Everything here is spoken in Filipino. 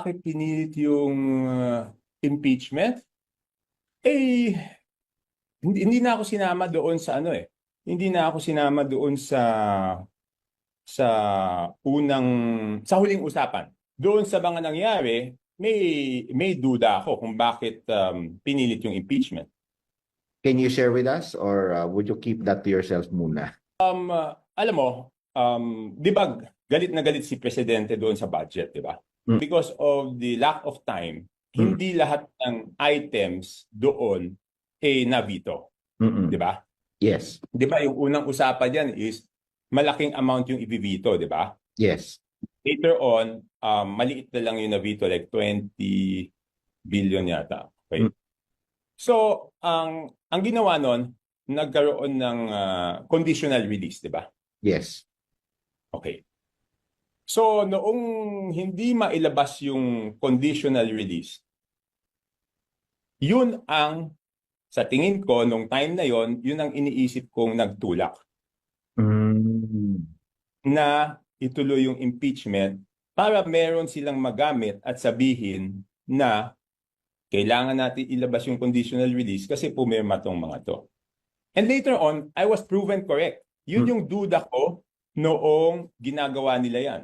bakit pinilit yung impeachment? Eh, hindi na ako sinama doon sa ano eh. Hindi na ako sinama doon sa sa huling usapan. Doon sa mga nangyari, may duda ako kung bakit pinilit yung impeachment. Can you share with us or would you keep that to yourself muna? Alam mo, di ba galit na galit si Presidente doon sa budget, di ba? Mm. Because of the lack of time, hindi lahat ng items doon na-veto. Di ba? Yes. Di ba yung unang usapan diyan is malaking amount yung i-veto, di ba? Yes. Later on, maliit na lang yung na-veto, like 20 billion yata. Okay. So, ang ginawa nun, nagkaroon ng conditional release, di ba? Yes. Okay. So, noong hindi mailabas yung conditional release, yun ang, sa tingin ko, nung time na yon, yun ang iniisip kong nagtulak na ituloy yung impeachment para meron silang magamit at sabihin na kailangan natin ilabas yung conditional release kasi pumirma tong mga to. And later on, I was proven correct. Yun yung duda ko noong ginagawa nila yan.